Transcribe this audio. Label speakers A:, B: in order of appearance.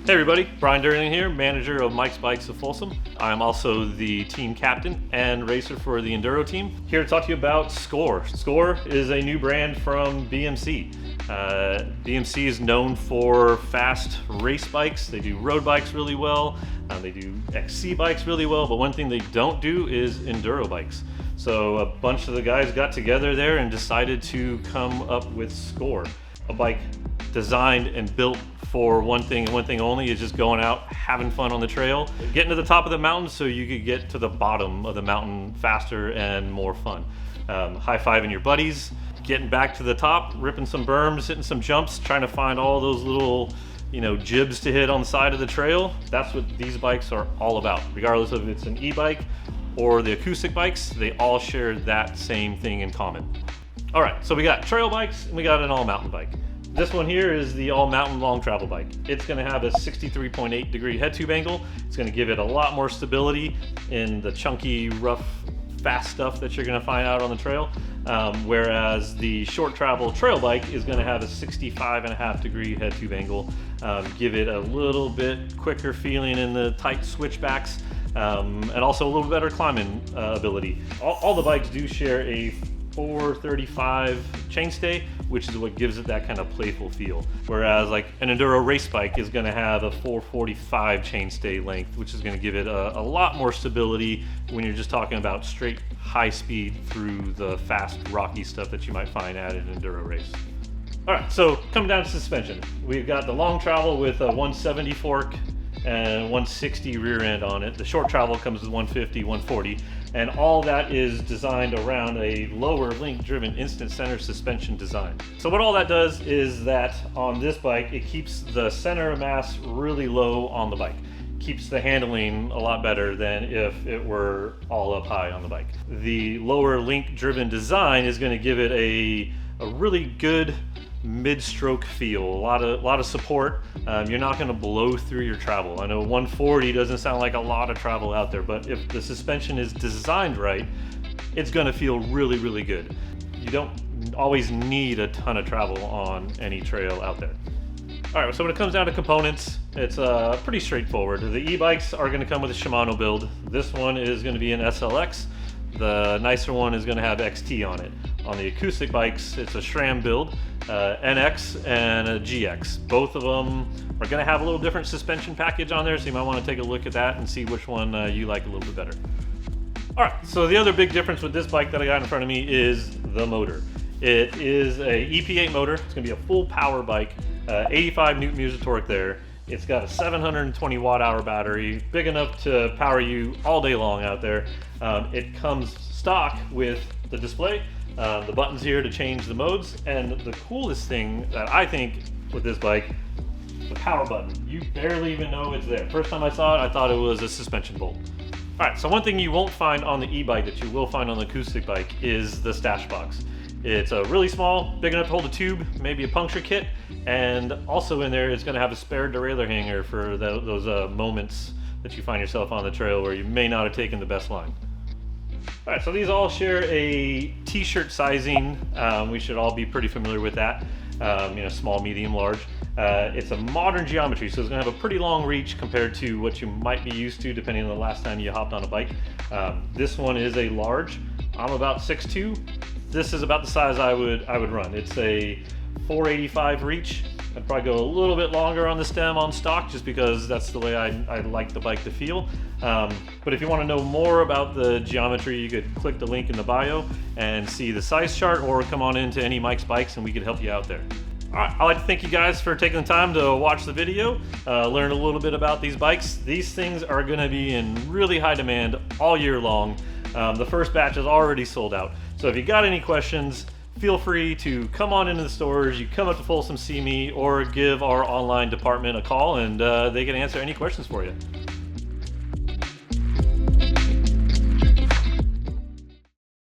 A: Hey everybody, Brian Durling here, manager of Mike's Bikes of Folsom. I'm also the team captain and racer for the Enduro team. Here to talk to you about SCOR. SCOR is a new brand from BMC. BMC is known for fast race bikes. They do road bikes really well. They do XC bikes really well, but one thing they don't do is Enduro bikes. So a bunch of the guys got together there and decided to come up with SCOR, a bike designed and built for one thing and one thing only, is just going out, having fun on the trail, getting to the top of the mountain so you could get to the bottom of the mountain faster and more fun. High-fiving your buddies, getting back to the top, ripping some berms, hitting some jumps, trying to find all those little, jibs to hit on the side of the trail. That's what these bikes are all about. Regardless of if it's an e-bike or the acoustic bikes, they all share that same thing in common. All right, so we got trail bikes and we got an all-mountain bike. This one here is the all-mountain long travel bike. It's going to have a 63.8 degree head tube angle. It's going to give it a lot more stability in the chunky, rough, fast stuff that you're going to find out on the trail. Whereas the short travel trail bike is going to have a 65.5 degree head tube angle. Give it a little bit quicker feeling in the tight switchbacks, and also a little better climbing ability. All the bikes do share a 435 chainstay, which is what gives it that kind of playful feel. Whereas like an Enduro race bike is going to have a 445 chainstay length, which is going to give it a lot more stability when you're just talking about straight high speed through the fast rocky stuff that you might find at an Enduro race. All right, so coming down to suspension, we've got the long travel with a 170 fork and 160 rear end on it. The short travel comes with 150, 140, and all that is designed around a lower link driven instant center suspension design. So what all that does is that on this bike, it keeps the center of mass really low on the bike. Keeps the handling a lot better than if it were all up high on the bike. The lower link driven design is going to give it a really good mid-stroke feel, a lot of support. You're not going to blow through your travel. I know 140 doesn't sound like a lot of travel out there, but if the suspension is designed right, it's going to feel really, really good. You don't always need a ton of travel on any trail out there. All right, so when it comes down to components, it's pretty straightforward. The e-bikes are going to come with a Shimano build. This one is going to be an SLX. The nicer one is going to have XT on it. On the acoustic bikes, it's a SRAM build, NX and a GX. Both of them are going to have a little different suspension package on there, so you might want to take a look at that and see which one you like a little bit better. All right, so the other big difference with this bike that I got in front of me is the motor. It is a EP8 motor. It's going to be a full power bike, 85 newton meters of torque there. It's got a 720 watt hour battery, big enough to power you all day long out there. It comes stock with the display, the buttons here to change the modes, and the coolest thing that I think with this bike, the power button. You barely even know it's there. First time I saw it, I thought it was a suspension bolt. All right, so one thing you won't find on the e-bike that you will find on the acoustic bike is the stash box. It's really small, big enough to hold a tube, maybe a puncture kit, and also in there it's going to have a spare derailleur hanger for those moments that you find yourself on the trail where you may not have taken the best line. All right, so these all share a t-shirt sizing. We should all be pretty familiar with that. Small, medium, large. It's a modern geometry, so it's going to have a pretty long reach compared to what you might be used to depending on the last time you hopped on a bike. This one is a large. I'm about 6'2". This is about the size I would run. It's a 485 reach. I'd probably go a little bit longer on the stem on stock just because that's the way I like the bike to feel. But if you want to know more about the geometry, you could click the link in the bio and see the size chart, or come on into any Mike's Bikes and we could help you out there. All right, I'd like to thank you guys for taking the time to watch the video, learn a little bit about these bikes. These things are going to be in really high demand all year long. The first batch is already sold out. So if you got any questions, feel free to come on into the stores. You come up to Folsom, see me, or give our online department a call, and they can answer any questions for you.